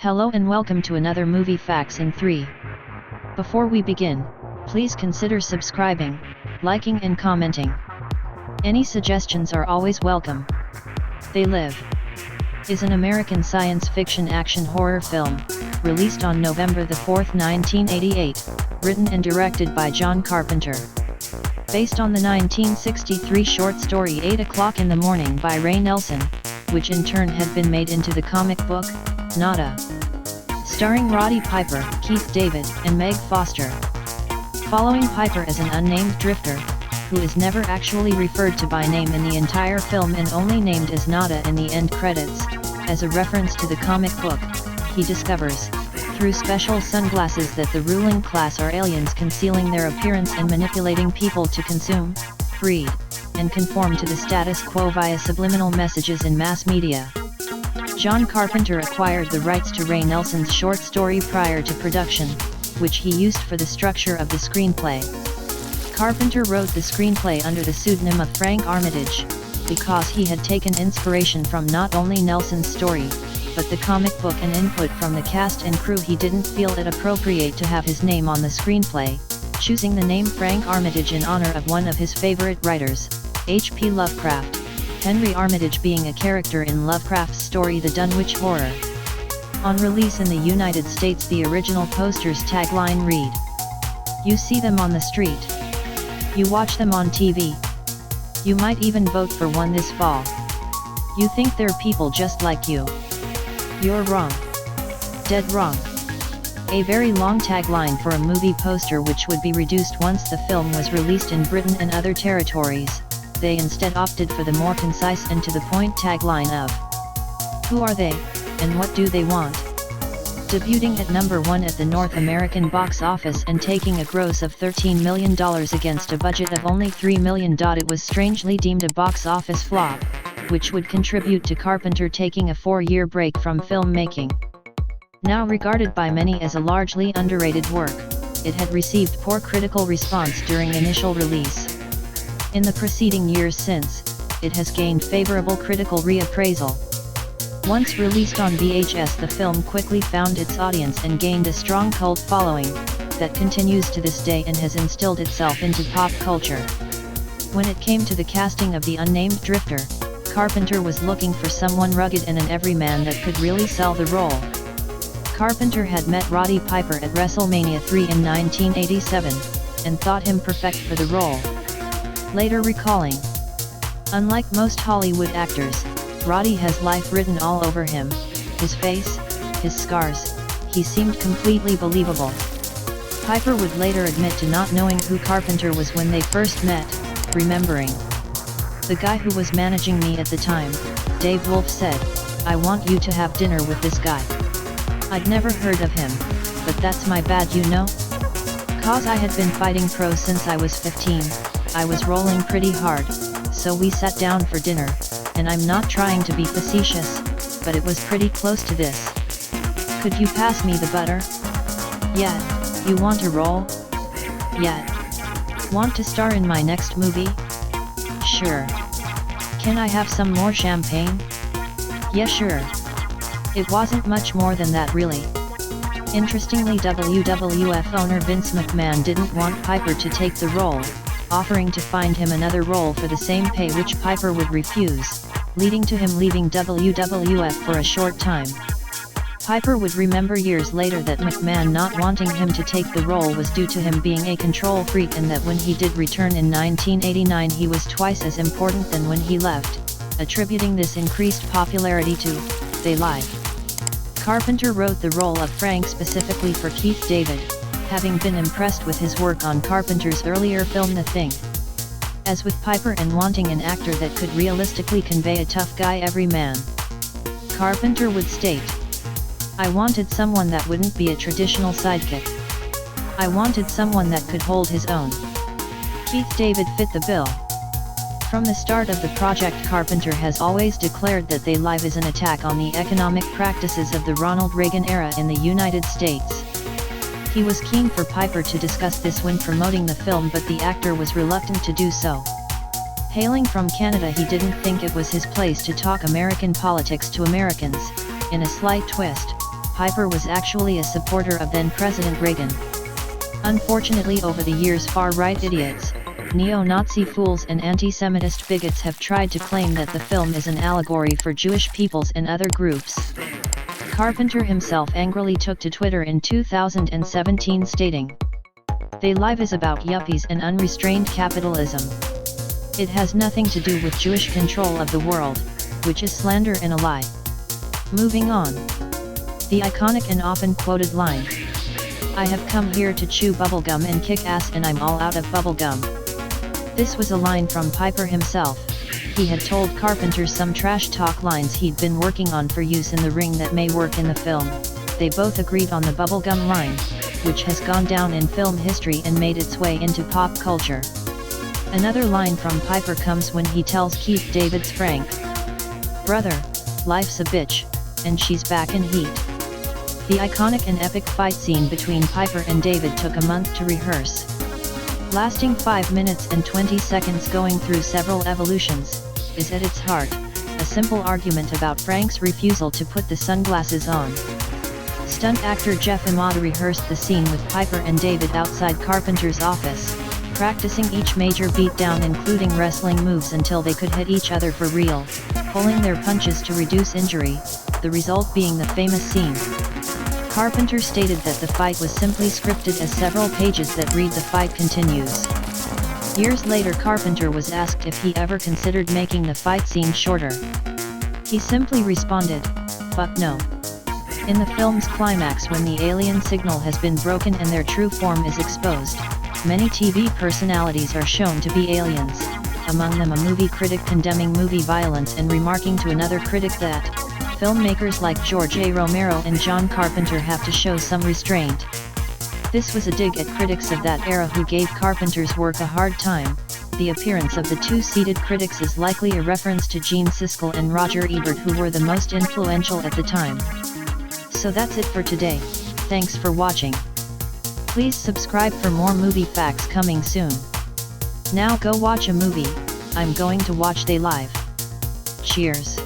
Hello and welcome to another Movie Facts in 3. Before we begin, please consider subscribing, liking and commenting. Any suggestions are always welcome. They Live is an American science fiction action horror film, released on November 4, 1988, written and directed by John Carpenter. Based on the 1963 short story 8 O'Clock in the Morning by Ray Nelson, which in turn had been made into the comic book, Nada. Starring Roddy Piper, Keith David, and Meg Foster. Following Piper as an unnamed drifter, who is never actually referred to by name in the entire film and only named as Nada in the end credits, as a reference to the comic book, he discovers, through special sunglasses, that the ruling class are aliens concealing their appearance and manipulating people to consume, breed, and conform to the status quo via subliminal messages in mass media. John Carpenter acquired the rights to Ray Nelson's short story prior to production, which he used for the structure of the screenplay. Carpenter wrote the screenplay under the pseudonym of Frank Armitage, because he had taken inspiration from not only Nelson's story, but the comic book and input from the cast and crew. He didn't feel it appropriate to have his name on the screenplay, choosing the name Frank Armitage in honor of one of his favorite writers, H.P. Lovecraft. Henry Armitage being a character in Lovecraft's story The Dunwich Horror. On release in the United States, the original poster's tagline read, "You see them on the street. You watch them on TV. You might even vote for one this fall. You think they're people just like you. You're wrong. Dead wrong." A very long tagline for a movie poster, which would be reduced once the film was released in Britain and other territories. They instead opted for the more concise and to-the-point tagline of, "Who are they, and what do they want?" Debuting at number 1 at the North American box office and taking a gross of $13 million against a budget of only $3 million, it was strangely deemed a box office flop, which would contribute to Carpenter taking a 4-year break from filmmaking. Now regarded by many as a largely underrated work, it had received poor critical response during initial release. In the preceding years since, it has gained favorable critical reappraisal. Once released on VHS, the film quickly found its audience and gained a strong cult following, that continues to this day and has instilled itself into pop culture. When it came to the casting of the unnamed drifter, Carpenter was looking for someone rugged and an everyman that could really sell the role. Carpenter had met Roddy Piper at WrestleMania 3 in 1987, and thought him perfect for the role. Later recalling, "Unlike most Hollywood actors, Roddy has life written all over him, his face, his scars, he seemed completely believable." Piper would later admit to not knowing who Carpenter was when they first met, remembering, "The guy who was managing me at the time, Dave Wolf, said, 'I want you to have dinner with this guy.' I'd never heard of him, but that's my bad, you know? 'Cause I had been fighting pro since I was 15. I was rolling pretty hard, so we sat down for dinner, and I'm not trying to be facetious, but it was pretty close to this. Could you pass me the butter? Yeah, you want a roll? Yeah. Want to star in my next movie? Sure. Can I have some more champagne? Yeah, sure." It wasn't much more than that, really. Interestingly, WWF owner Vince McMahon didn't want Piper to take the role, offering to find him another role for the same pay, which Piper would refuse, leading to him leaving WWF for a short time. Piper would remember years later that McMahon not wanting him to take the role was due to him being a control freak, and that when he did return in 1989 he was twice as important than when he left, attributing this increased popularity to They Live. Carpenter wrote the role of Frank specifically for Keith David, having been impressed with his work on Carpenter's earlier film The Thing. As with Piper and wanting an actor that could realistically convey a tough guy everyman, Carpenter would state, "I wanted someone that wouldn't be a traditional sidekick. I wanted someone that could hold his own." Keith David fit the bill. From the start of the project, Carpenter has always declared that They Live is an attack on the economic practices of the Ronald Reagan era in the United States. He was keen for Piper to discuss this when promoting the film, but the actor was reluctant to do so. Hailing from Canada, he didn't think it was his place to talk American politics to Americans, in a slight twist, Piper was actually a supporter of then-President Reagan. Unfortunately, over the years, far-right idiots, neo-Nazi fools and anti-Semitist bigots have tried to claim that the film is an allegory for Jewish peoples and other groups. Carpenter himself angrily took to Twitter in 2017 stating, "They Live is about yuppies and unrestrained capitalism. It has nothing to do with Jewish control of the world, which is slander and a lie." Moving on. The iconic and often quoted line, "I have come here to chew bubblegum and kick ass and I'm all out of bubblegum." This was a line from Piper himself. He had told Carpenter some trash talk lines he'd been working on for use in the ring that may work in the film. They both agreed on the bubblegum line, which has gone down in film history and made its way into pop culture. Another line from Piper comes when he tells Keith David's Frank, "Brother, life's a bitch, and she's back in heat." The iconic and epic fight scene between Piper and David took a month to rehearse. Lasting 5 minutes and 20 seconds, going through several evolutions, is at its heart a simple argument about Frank's refusal to put the sunglasses on. Stunt actor Jeff Imada rehearsed the scene with Piper and David outside Carpenter's office, practicing each major beatdown including wrestling moves until they could hit each other for real, pulling their punches to reduce injury, the result being the famous scene. Carpenter stated that the fight was simply scripted as several pages that read "The fight continues." Years later, Carpenter was asked if he ever considered making the fight scene shorter. He simply responded, "Fuck no." In the film's climax, when the alien signal has been broken and their true form is exposed, many TV personalities are shown to be aliens, among them a movie critic condemning movie violence and remarking to another critic that filmmakers like George A. Romero and John Carpenter have to show some restraint. This was a dig at critics of that era who gave Carpenter's work a hard time. The appearance of the two seated critics is likely a reference to Gene Siskel and Roger Ebert, who were the most influential at the time. So that's it for today. Thanks for watching. Please subscribe for more movie facts coming soon. Now go watch a movie. I'm going to watch They Live. Cheers.